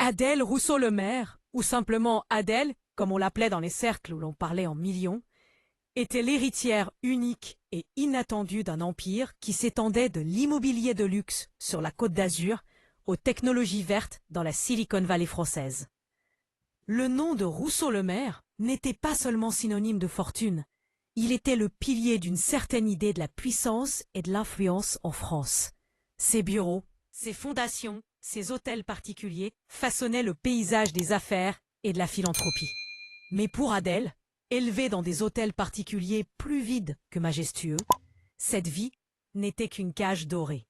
Adèle Rousseau-Lemaire, ou simplement Adèle, comme on l'appelait dans les cercles où l'on parlait en millions, était l'héritière unique et inattendue d'un empire qui s'étendait de l'immobilier de luxe sur la Côte d'Azur aux technologies vertes dans la Silicon Valley française. Le nom de Rousseau-Lemaire n'était pas seulement synonyme de fortune, il était le pilier d'une certaine idée de la puissance et de l'influence en France. Ses bureaux, ses fondations, ses hôtels particuliers façonnaient le paysage des affaires et de la philanthropie. Mais pour Adèle, élevée dans des hôtels particuliers plus vides que majestueux, cette vie n'était qu'une cage dorée.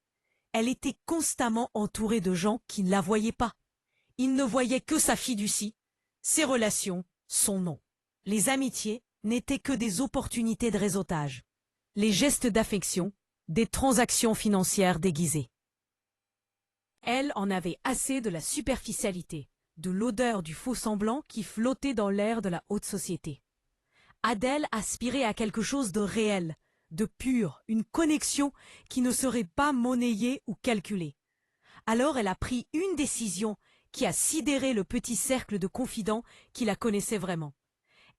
Elle était constamment entourée de gens qui ne la voyaient pas. Ils ne voyaient que sa fiducie, ses relations, son nom. Les amitiés n'étaient que des opportunités de réseautage. Les gestes d'affection, des transactions financières déguisées. Elle en avait assez de la superficialité, de l'odeur du faux-semblant qui flottait dans l'air de la haute société. Adèle aspirait à quelque chose de réel, de pur, une connexion qui ne serait pas monnayée ou calculée. Alors elle a pris une décision qui a sidéré le petit cercle de confidents qui la connaissaient vraiment.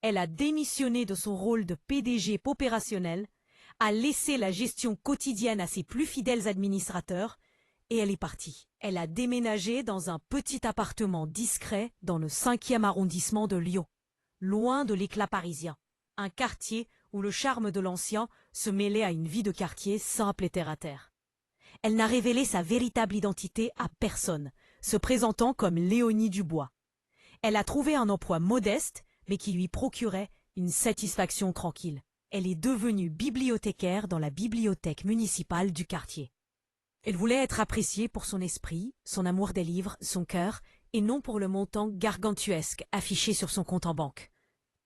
Elle a démissionné de son rôle de PDG opérationnel, a laissé la gestion quotidienne à ses plus fidèles administrateurs, et elle est partie. Elle a déménagé dans un petit appartement discret dans le 5e arrondissement de Lyon, loin de l'éclat parisien, un quartier où le charme de l'ancien se mêlait à une vie de quartier simple et terre-à-terre. Elle n'a révélé sa véritable identité à personne, se présentant comme Léonie Dubois. Elle a trouvé un emploi modeste, mais qui lui procurait une satisfaction tranquille. Elle est devenue bibliothécaire dans la bibliothèque municipale du quartier. Elle voulait être appréciée pour son esprit, son amour des livres, son cœur, et non pour le montant gargantuesque affiché sur son compte en banque.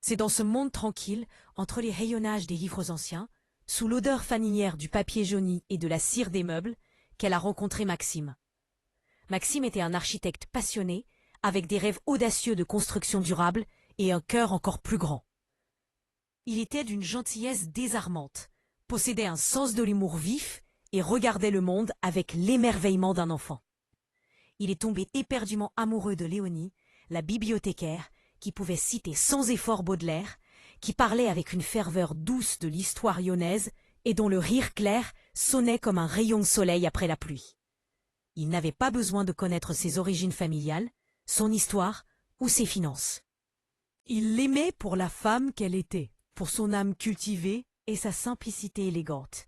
C'est dans ce monde tranquille, entre les rayonnages des livres anciens, sous l'odeur faninière du papier jauni et de la cire des meubles, qu'elle a rencontré Maxime. Maxime était un architecte passionné, avec des rêves audacieux de construction durable et un cœur encore plus grand. Il était d'une gentillesse désarmante, possédait un sens de l'humour vif et regardait le monde avec l'émerveillement d'un enfant. Il est tombé éperdument amoureux de Léonie, la bibliothécaire, qui pouvait citer sans effort Baudelaire, qui parlait avec une ferveur douce de l'histoire lyonnaise et dont le rire clair sonnait comme un rayon de soleil après la pluie. Il n'avait pas besoin de connaître ses origines familiales, son histoire ou ses finances. Il l'aimait pour la femme qu'elle était, pour son âme cultivée et sa simplicité élégante.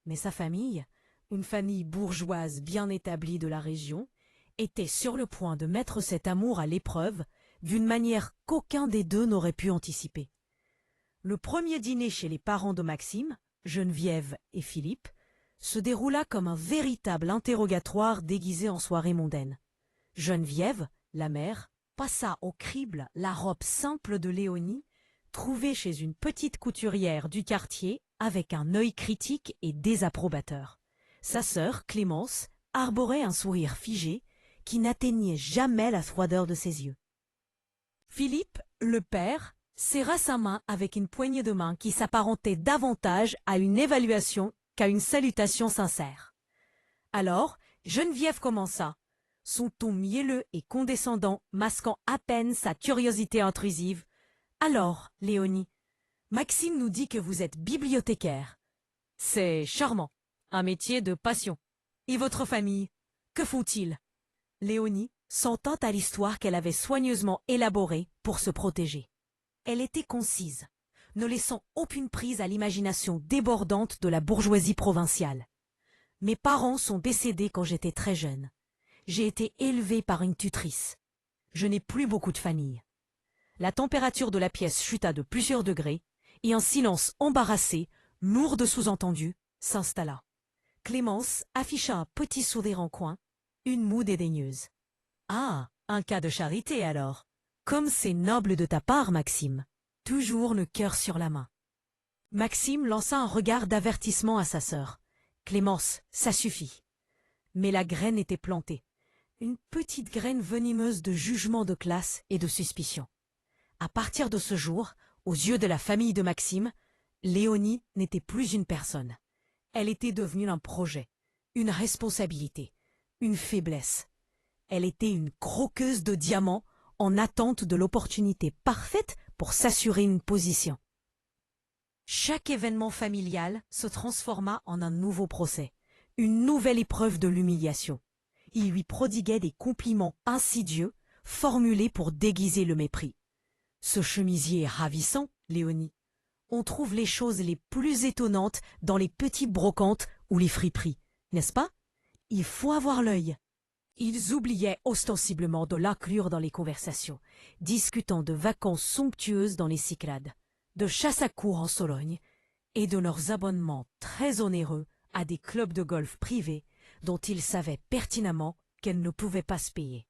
Mais sa famille, une famille bourgeoise bien établie de la région, était sur le point de mettre cet amour à l'épreuve d'une manière qu'aucun des deux n'aurait pu anticiper. Le premier dîner chez les parents de Maxime, Geneviève et Philippe, se déroula comme un véritable interrogatoire déguisé en soirée mondaine. Geneviève, la mère, passa au crible la robe simple de Léonie, trouvée chez une petite couturière du quartier avec un œil critique et désapprobateur. Sa sœur, Clémence, arborait un sourire figé qui n'atteignait jamais la froideur de ses yeux. Philippe, le père, serra sa main avec une poignée de main qui s'apparentait davantage à une évaluation qu'à une salutation sincère. Alors, Geneviève commença, son ton mielleux et condescendant masquant à peine sa curiosité intrusive. « Alors, Léonie, Maxime nous dit que vous êtes bibliothécaire. C'est charmant, un métier de passion. Et votre famille, que font-ils » Léonie s'en tint à l'histoire qu'elle avait soigneusement élaborée pour se protéger. Elle était concise, ne laissant aucune prise à l'imagination débordante de la bourgeoisie provinciale. Mes parents sont décédés quand j'étais très jeune. J'ai été élevée par une tutrice. Je n'ai plus beaucoup de famille. La température de la pièce chuta de plusieurs degrés et un silence embarrassé, lourd de sous-entendus, s'installa. Clémence afficha un petit sourire en coin, une moue dédaigneuse. « Ah, un cas de charité alors. Comme c'est noble de ta part, Maxime. Toujours le cœur sur la main. » Maxime lança un regard d'avertissement à sa sœur. « Clémence, ça suffit. » Mais la graine était plantée. Une petite graine venimeuse de jugement de classe et de suspicion. À partir de ce jour, aux yeux de la famille de Maxime, Léonie n'était plus une personne. Elle était devenue un projet, une responsabilité, une faiblesse. Elle était une croqueuse de diamants en attente de l'opportunité parfaite pour s'assurer une position. Chaque événement familial se transforma en un nouveau procès, une nouvelle épreuve de l'humiliation. Il lui prodiguait des compliments insidieux, formulés pour déguiser le mépris. Ce chemisier est ravissant, Léonie. On trouve les choses les plus étonnantes dans les petites brocantes ou les friperies, n'est-ce pas? Il faut avoir l'œil. Ils oubliaient ostensiblement de l'inclure dans les conversations, discutant de vacances somptueuses dans les Cyclades, de chasse à courre en Sologne et de leurs abonnements très onéreux à des clubs de golf privés dont ils savaient pertinemment qu'elles ne pouvaient pas se payer.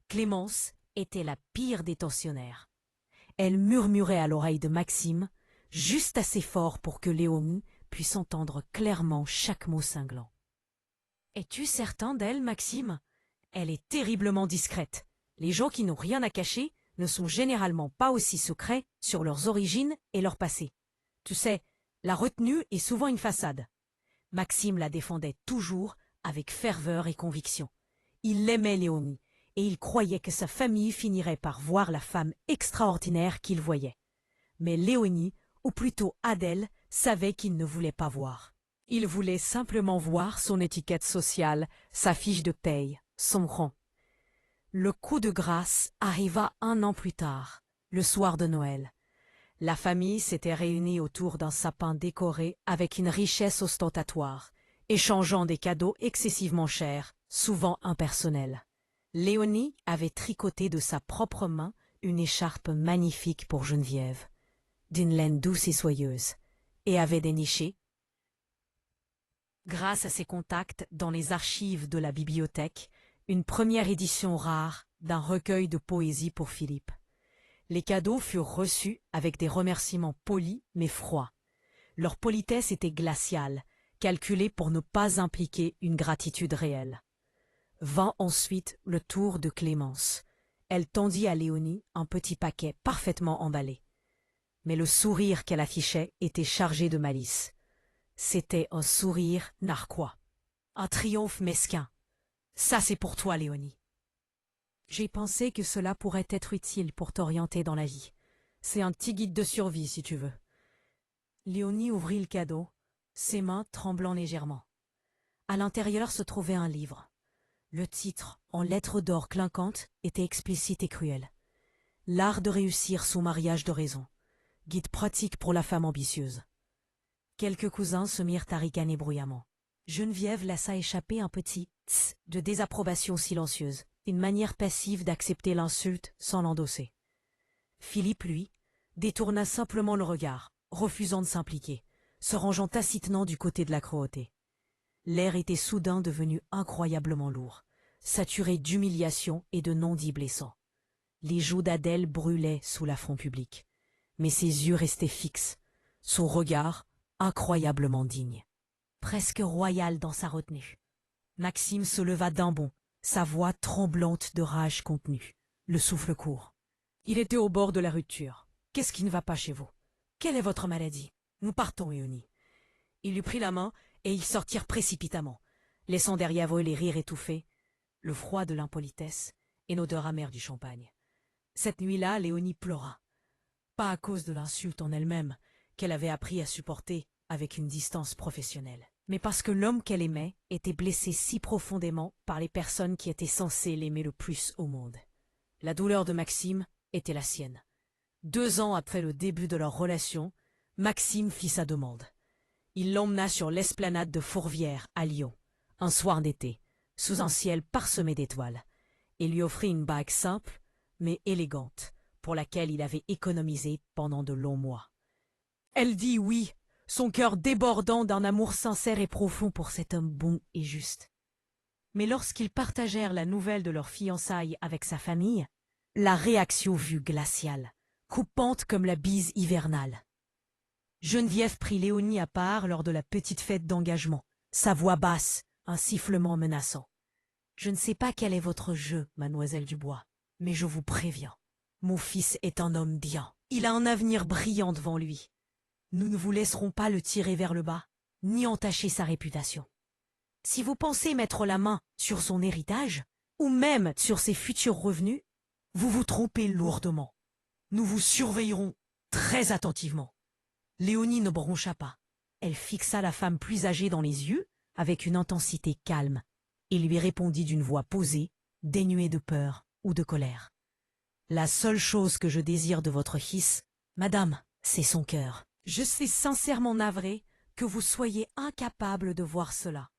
Clémence était la pire des tensionnaires. Elle murmurait à l'oreille de Maxime, juste assez fort pour que Léonie puisse entendre clairement chaque mot cinglant. « Es-tu certain d'elle, Maxime? Elle est terriblement discrète. Les gens qui n'ont rien à cacher ne sont généralement pas aussi secrets sur leurs origines et leur passé. Tu sais, la retenue est souvent une façade. » Maxime la défendait toujours avec ferveur et conviction. Il aimait Léonie et il croyait que sa famille finirait par voir la femme extraordinaire qu'il voyait. Mais Léonie, ou plutôt Adèle, savait qu'il ne voulait pas voir. Il voulait simplement voir son étiquette sociale, sa fiche de paye, son rang. Le coup de grâce arriva 1 an plus tard, le soir de Noël. La famille s'était réunie autour d'un sapin décoré avec une richesse ostentatoire, échangeant des cadeaux excessivement chers, souvent impersonnels. Léonie avait tricoté de sa propre main une écharpe magnifique pour Geneviève, d'une laine douce et soyeuse, et avait déniché, grâce à ses contacts dans les archives de la bibliothèque, une première édition rare d'un recueil de poésie pour Philippe. Les cadeaux furent reçus avec des remerciements polis mais froids. Leur politesse était glaciale, calculée pour ne pas impliquer une gratitude réelle. Vint ensuite le tour de Clémence. Elle tendit à Léonie un petit paquet parfaitement emballé. Mais le sourire qu'elle affichait était chargé de malice. C'était un sourire narquois. Un triomphe mesquin. Ça, c'est pour toi, Léonie. J'ai pensé que cela pourrait être utile pour t'orienter dans la vie. C'est un petit guide de survie, si tu veux. Léonie ouvrit le cadeau, ses mains tremblant légèrement. À l'intérieur se trouvait un livre. Le titre, en lettres d'or clinquantes, était explicite et cruel. L'art de réussir son mariage de raison. Guide pratique pour la femme ambitieuse. Quelques cousins se mirent à ricaner bruyamment. Geneviève laissa échapper un petit « tss » de désapprobation silencieuse, une manière passive d'accepter l'insulte sans l'endosser. Philippe, lui, détourna simplement le regard, refusant de s'impliquer, se rangeant tacitement du côté de la cruauté. L'air était soudain devenu incroyablement lourd, saturé d'humiliation et de non-dits blessants. Les joues d'Adèle brûlaient sous l'affront public, mais ses yeux restaient fixes, son regard incroyablement digne, presque royal dans sa retenue. Maxime se leva d'un bond, sa voix tremblante de rage contenue, le souffle court. Il était au bord de la rupture. Qu'est-ce qui ne va pas chez vous? Quelle est votre maladie? Nous partons, Léonie. Il lui prit la main et ils sortirent précipitamment, laissant derrière eux les rires étouffés, le froid de l'impolitesse et l'odeur amère du champagne. Cette nuit-là, Léonie pleura. Pas à cause de l'insulte en elle-même, qu'elle avait appris à supporter avec une distance professionnelle, mais parce que l'homme qu'elle aimait était blessé si profondément par les personnes qui étaient censées l'aimer le plus au monde. La douleur de Maxime était la sienne. 2 ans après le début de leur relation, Maxime fit sa demande. Il l'emmena sur l'esplanade de Fourvière, à Lyon, un soir d'été, sous un ciel parsemé d'étoiles, et lui offrit une bague simple, mais élégante, pour laquelle il avait économisé pendant de longs mois. Elle dit oui, son cœur débordant d'un amour sincère et profond pour cet homme bon et juste. Mais lorsqu'ils partagèrent la nouvelle de leur fiançailles avec sa famille, la réaction fut glaciale, coupante comme la bise hivernale. Geneviève prit Léonie à part lors de la petite fête d'engagement, sa voix basse, un sifflement menaçant. « Je ne sais pas quel est votre jeu, mademoiselle Dubois, mais je vous préviens, mon fils est un homme bien, il a un avenir brillant devant lui. Nous ne vous laisserons pas le tirer vers le bas, ni entacher sa réputation. Si vous pensez mettre la main sur son héritage, ou même sur ses futurs revenus, vous vous trompez lourdement. Nous vous surveillerons très attentivement. Léonie ne broncha pas. Elle fixa la femme plus âgée dans les yeux avec une intensité calme et lui répondit d'une voix posée, dénuée de peur ou de colère. La seule chose que je désire de votre fils, madame, c'est son cœur. Je suis sincèrement navré que vous soyez incapable de voir cela.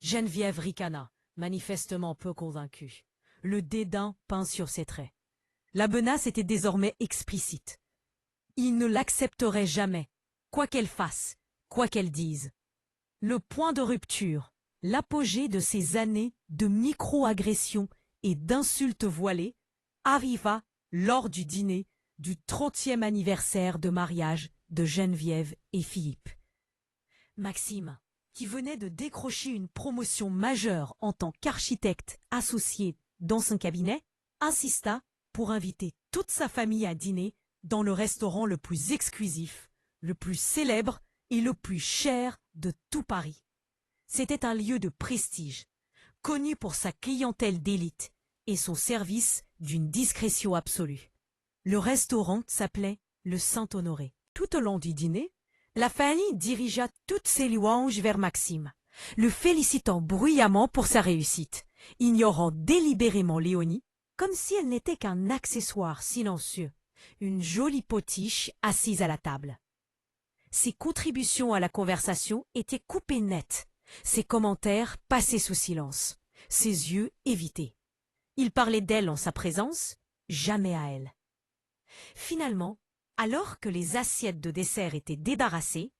Geneviève ricana, manifestement peu convaincue, le dédain peint sur ses traits. La menace était désormais explicite. Il ne l'accepterait jamais, quoi qu'elle fasse, quoi qu'elle dise. Le point de rupture, l'apogée de ces années de micro-agressions et d'insultes voilées, arriva lors du dîner du 30e anniversaire de mariage de Geneviève et Philippe. Maxime, qui venait de décrocher une promotion majeure en tant qu'architecte associé dans son cabinet, insista pour inviter toute sa famille à dîner dans le restaurant le plus exclusif, le plus célèbre et le plus cher de tout Paris. C'était un lieu de prestige, connu pour sa clientèle d'élite et son service d'une discrétion absolue. Le restaurant s'appelait le Saint-Honoré. Tout au long du dîner, la famille dirigea toutes ses louanges vers Maxime, le félicitant bruyamment pour sa réussite, ignorant délibérément Léonie, comme si elle n'était qu'un accessoire silencieux, une jolie potiche assise à la table. Ses contributions à la conversation étaient coupées net, ses commentaires passés sous silence, ses yeux évités. Il parlait d'elle en sa présence, jamais à elle. Finalement, alors que les assiettes de dessert étaient débarrassées,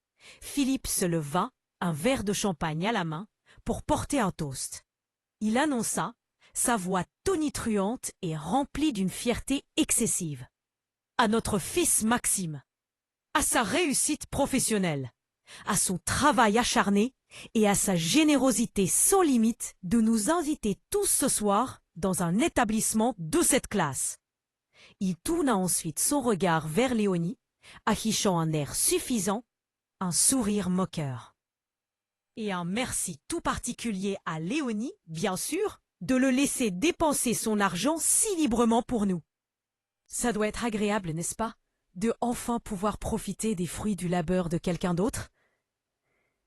Philippe se leva, un verre de champagne à la main, pour porter un toast. Il annonça, sa voix tonitruante et remplie d'une fierté excessive. À notre fils Maxime, à sa réussite professionnelle, à son travail acharné et à sa générosité sans limite de nous inviter tous ce soir dans un établissement de cette classe. Il tourna ensuite son regard vers Léonie, affichant un air suffisant, un sourire moqueur. Et un merci tout particulier à Léonie, bien sûr, de le laisser dépenser son argent si librement pour nous. Ça doit être agréable, n'est-ce pas, de enfin pouvoir profiter des fruits du labeur de quelqu'un d'autre?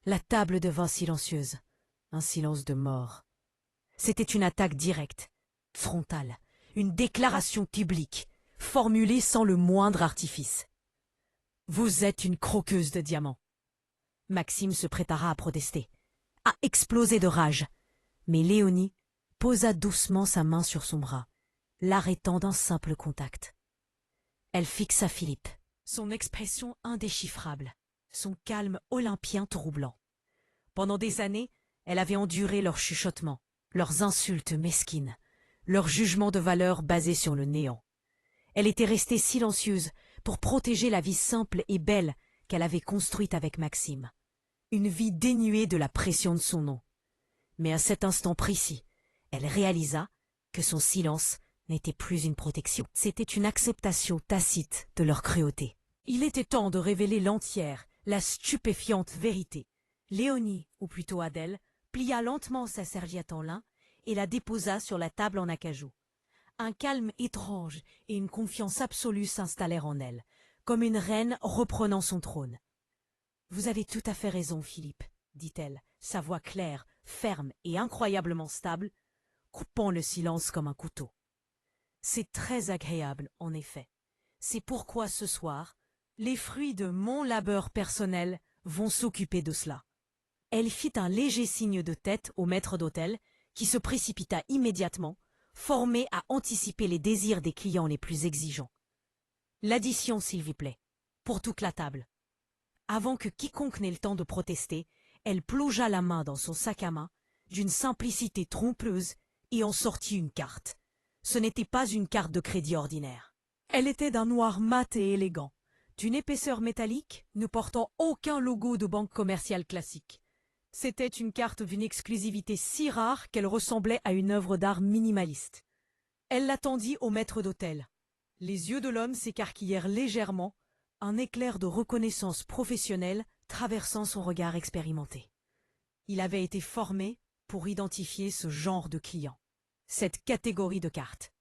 La table devint silencieuse, un silence de mort. C'était une attaque directe, frontale, une déclaration publique, formulée sans le moindre artifice. Vous êtes une croqueuse de diamants. Maxime se prépara à protester, à exploser de rage, mais Léonie posa doucement sa main sur son bras, l'arrêtant d'un simple contact. Elle fixa Philippe, son expression indéchiffrable, son calme olympien troublant. Pendant des années, elle avait enduré leurs chuchotements, leurs insultes mesquines, leurs jugements de valeur basés sur le néant. Elle était restée silencieuse pour protéger la vie simple et belle qu'elle avait construite avec Maxime. Une vie dénuée de la pression de son nom. Mais à cet instant précis, elle réalisa que son silence n'était plus une protection. C'était une acceptation tacite de leur cruauté. Il était temps de révéler l'entière, la stupéfiante vérité. Léonie, ou plutôt Adèle, plia lentement sa serviette en lin et la déposa sur la table en acajou. Un calme étrange et une confiance absolue s'installèrent en elle, comme une reine reprenant son trône. « Vous avez tout à fait raison, Philippe, » dit-elle, sa voix claire, ferme et incroyablement stable, coupant le silence comme un couteau. « C'est très agréable, en effet. C'est pourquoi ce soir, les fruits de mon labeur personnel vont s'occuper de cela. » Elle fit un léger signe de tête au maître d'hôtel, qui se précipita immédiatement, formé à anticiper les désirs des clients les plus exigeants. L'addition, s'il vous plaît, pour toute la table. Avant que quiconque n'ait le temps de protester, elle plongea la main dans son sac à main, d'une simplicité trompeuse, et en sortit une carte. Ce n'était pas une carte de crédit ordinaire. Elle était d'un noir mat et élégant, d'une épaisseur métallique, ne portant aucun logo de banque commerciale classique. C'était une carte d'une exclusivité si rare qu'elle ressemblait à une œuvre d'art minimaliste. Elle la tendit au maître d'hôtel. Les yeux de l'homme s'écarquillèrent légèrement, un éclair de reconnaissance professionnelle traversant son regard expérimenté. Il avait été formé pour identifier ce genre de client. cette catégorie de cartes.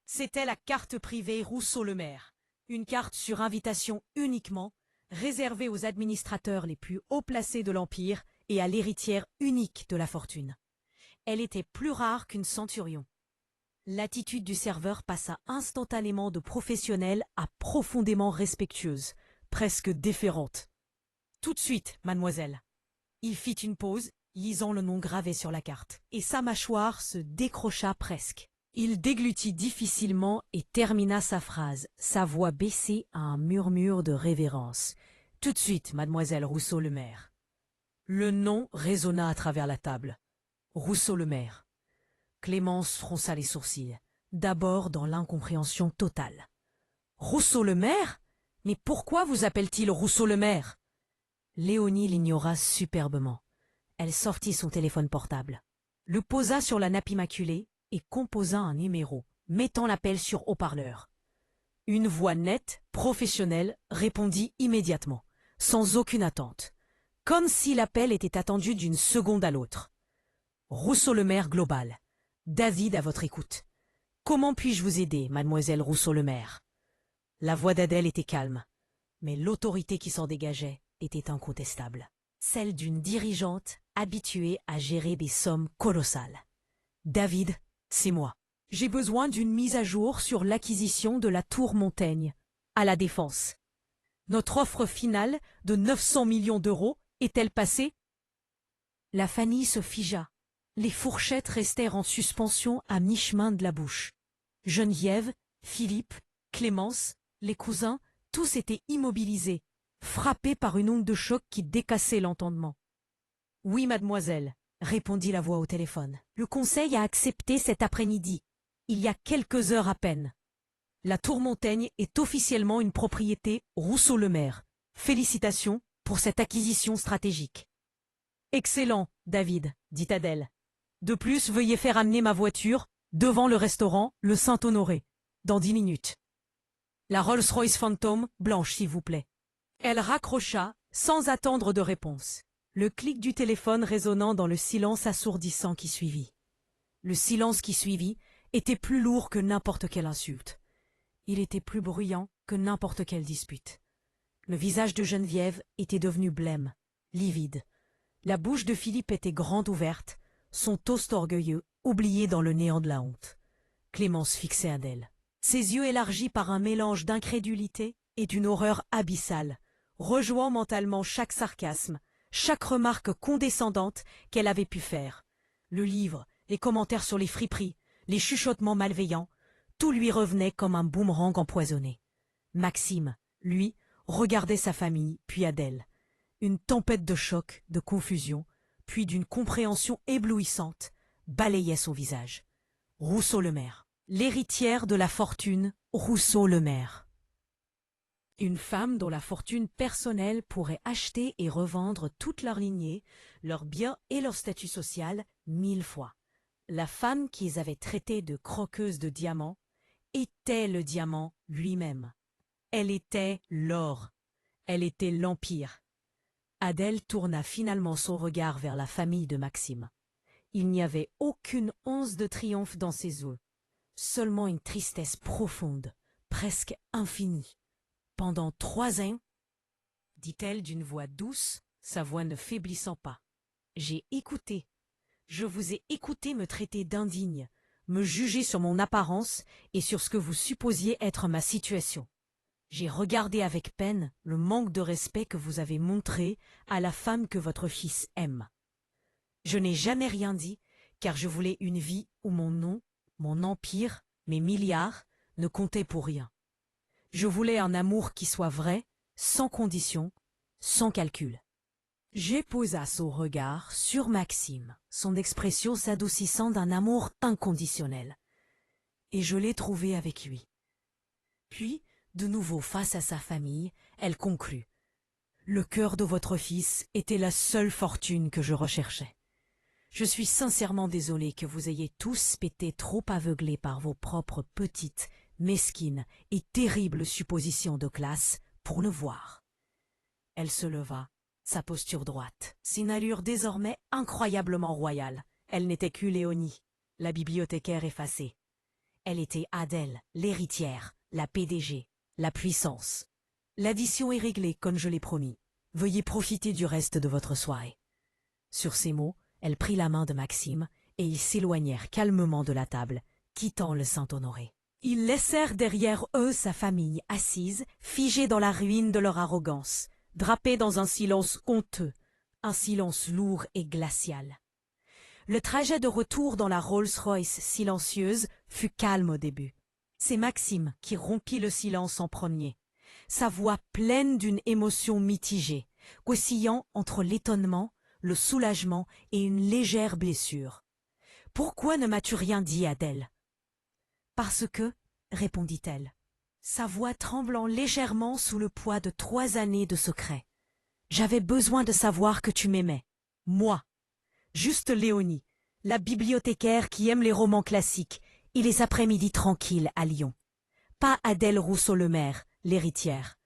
C'était la carte privée Rousseau-Le-Maire, une carte sur invitation uniquement, réservée aux administrateurs les plus haut placés de l'Empire et à l'héritière unique de la fortune. Elle était plus rare qu'une centurion. L'attitude du serveur passa instantanément de professionnelle à profondément respectueuse, presque déférente. « Tout de suite, mademoiselle !» Il fit une pause, lisant le nom gravé sur la carte, et sa mâchoire se décrocha presque. Il déglutit difficilement et termina sa phrase, sa voix baissée à un murmure de révérence. « Tout de suite, mademoiselle Rousseau-Le-Maire !» Le nom résonna à travers la table. Rousseau-Le-Maire. Clémence fronça les sourcils, d'abord dans l'incompréhension totale. « Rousseau-Le-Maire ? Mais pourquoi vous appelle-t-il Rousseau-Le-Maire » Léonie l'ignora superbement. Elle sortit son téléphone portable, le posa sur la nappe immaculée et composa un numéro, mettant l'appel sur haut-parleur. Une voix nette, professionnelle, répondit immédiatement, sans aucune attente, comme si l'appel était attendu d'une seconde à l'autre. « Rousseau-Le-Maire Global. David à votre écoute. Comment puis-je vous aider, mademoiselle Rousseau-Le-Maire » La voix d'Adèle était calme, mais l'autorité qui s'en dégageait était incontestable, celle d'une dirigeante habituée à gérer des sommes colossales. « David, c'est moi. J'ai besoin d'une mise à jour sur l'acquisition de la Tour Montaigne, à la Défense. Notre offre finale de 900 millions d'euros est-elle passée ?» La Fanny se figea. Les fourchettes restèrent en suspension à mi-chemin de la bouche. Geneviève, Philippe, Clémence, les cousins, tous étaient immobilisés, frappés par une onde de choc qui décassait l'entendement. « Oui, mademoiselle, » répondit la voix au téléphone. « Le conseil a accepté cet après-midi, il y a quelques heures à peine. La Tour Montaigne est officiellement une propriété Rousseau-Le-Maire. Félicitations pour cette acquisition stratégique. »« Excellent, David, » dit Adèle. « De plus, veuillez faire amener ma voiture devant le restaurant Le Saint-Honoré, dans 10 minutes. La Rolls-Royce Phantom, blanche s'il vous plaît. » Elle raccrocha, sans attendre de réponse, le clic du téléphone résonnant dans le silence assourdissant qui suivit. Le silence qui suivit était plus lourd que n'importe quelle insulte. Il était plus bruyant que n'importe quelle dispute. Le visage de Geneviève était devenu blême, livide. La bouche de Philippe était grande ouverte, son toast orgueilleux oublié dans le néant de la honte. Clémence fixait Adèle, ses yeux élargis par un mélange d'incrédulité et d'une horreur abyssale, rejouant mentalement chaque sarcasme, chaque remarque condescendante qu'elle avait pu faire. Le livre, les commentaires sur les friperies, les chuchotements malveillants, tout lui revenait comme un boomerang empoisonné. Maxime, lui, regardait sa famille, puis Adèle. Une tempête de choc, de confusion, puis d'une compréhension éblouissante, balayait son visage. Rousseau-Le-Maire, l'héritière de la fortune Rousseau-Le-Maire. Une femme dont la fortune personnelle pourrait acheter et revendre toute leur lignée, leurs biens et leur statut social 1000 fois. La femme qu'ils avaient traitée de croqueuse de diamants était le diamant lui-même. Elle était l'or. Elle était l'Empire. Adèle tourna finalement son regard vers la famille de Maxime. Il n'y avait aucune once de triomphe dans ses yeux, seulement une tristesse profonde, presque infinie. « Pendant 3 ans, dit-elle d'une voix douce, sa voix ne faiblissant pas, j'ai écouté. Je vous ai écouté me traiter d'indigne, me juger sur mon apparence et sur ce que vous supposiez être ma situation. J'ai regardé avec peine le manque de respect que vous avez montré à la femme que votre fils aime. Je n'ai jamais rien dit, car je voulais une vie où mon nom, mon empire, mes milliards ne comptaient pour rien. Je voulais un amour qui soit vrai, sans condition, sans calcul. » J'ai posé son regard sur Maxime, son expression s'adoucissant d'un amour inconditionnel. Et je l'ai trouvé avec lui. Puis, de nouveau face à sa famille, elle conclut. « Le cœur de votre fils était la seule fortune que je recherchais. Je suis sincèrement désolée que vous ayez tous été trop aveuglés par vos propres petites, mesquines et terribles suppositions de classe pour le voir. » Elle se leva, sa posture droite, sin allure désormais incroyablement royale. Elle n'était que Léonie. la bibliothécaire effacée. Elle était Adèle, l'héritière, la PDG, la puissance. L'addition est réglée comme je l'ai promis. Veuillez profiter du reste de votre soirée. Sur ces mots, elle prit la main de Maxime et ils s'éloignèrent calmement de la table, quittant le Saint-Honoré. Ils laissèrent derrière eux sa famille assise, figée dans la ruine de leur arrogance, drapée dans un silence honteux, un silence lourd et glacial. Le trajet de retour dans la Rolls-Royce silencieuse fut calme au début. C'est Maxime qui rompit le silence en premier, sa voix pleine d'une émotion mitigée, oscillant entre l'étonnement, le soulagement et une légère blessure. « Pourquoi ne m'as-tu rien dit, Adèle ?»« Parce que, répondit-elle, sa voix tremblant légèrement sous le poids de 3 années de secret. J'avais besoin de savoir que tu m'aimais. Moi. Juste Léonie, la bibliothécaire qui aime les romans classiques et les après-midi tranquilles à Lyon. Pas Adèle Rousseau-Lemaire, l'héritière.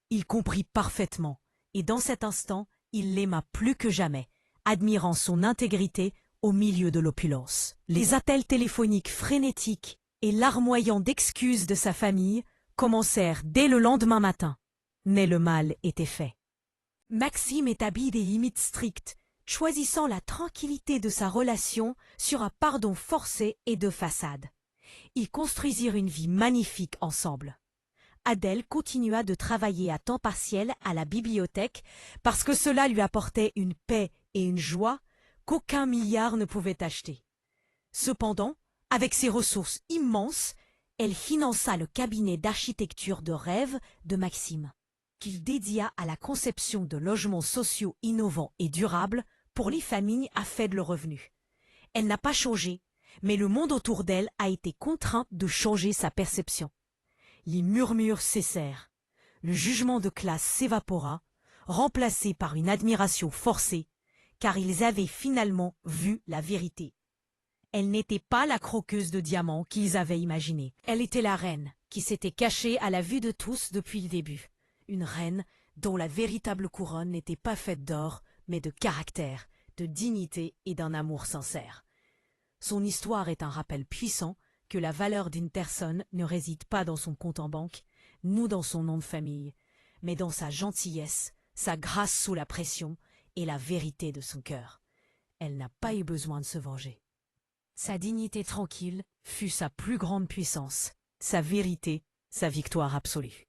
Il comprit parfaitement, et dans cet instant, il l'aima plus que jamais, admirant son intégrité au milieu de l'opulence. Les appels téléphoniques frénétiques et larmoyants d'excuses de sa famille commencèrent dès le lendemain matin. Mais le mal était fait. Maxime établit des limites strictes, choisissant la tranquillité de sa relation sur un pardon forcé et de façade. Ils construisirent une vie magnifique ensemble. Adèle continua de travailler à temps partiel à la bibliothèque parce que cela lui apportait une paix et une joie qu'aucun milliard ne pouvait acheter. Cependant, avec ses ressources immenses, elle finança le cabinet d'architecture de rêve de Maxime, qu'il dédia à la conception de logements sociaux innovants et durables pour les familles à faible revenu. Elle n'a pas changé, mais le monde autour d'elle a été contraint de changer sa perception. Les murmures cessèrent, le jugement de classe s'évapora, remplacé par une admiration forcée, car ils avaient finalement vu la vérité. Elle n'était pas la croqueuse de diamants qu'ils avaient imaginée. Elle était la reine, qui s'était cachée à la vue de tous depuis le début. Une reine dont la véritable couronne n'était pas faite d'or, mais de caractère, de dignité et d'un amour sincère. Son histoire est un rappel puissant que la valeur d'une personne ne réside pas dans son compte en banque, ni dans son nom de famille, mais dans sa gentillesse, sa grâce sous la pression et la vérité de son cœur. Elle n'a pas eu besoin de se venger. Sa dignité tranquille fut sa plus grande puissance, sa vérité, sa victoire absolue.